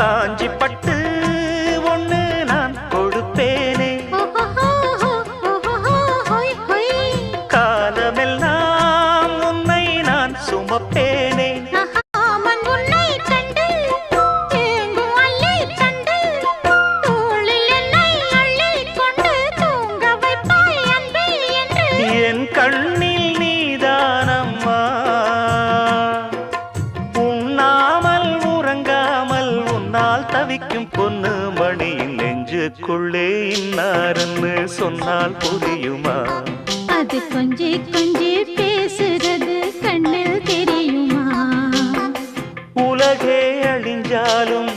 காஞ்சி பட்டு ஒண்ணு நான் கொடுப்பேனே, காலமெல்லாம் உன்னை நான் சுமப்பேனே. என் கண்ணில் நீதானம்மா, உண்ணாமல் உறங்காமல் உன்னால் தவிக்கும் பொண்ணு மணியின் நெஞ்சுக்குள்ளே இன்னாருன்னு சொன்னால் புரியுமா? அது கொஞ்சி கொஞ்சி பேசுறது கண்ணில் தெரியுமா? உலகே அழிஞ்சாலும்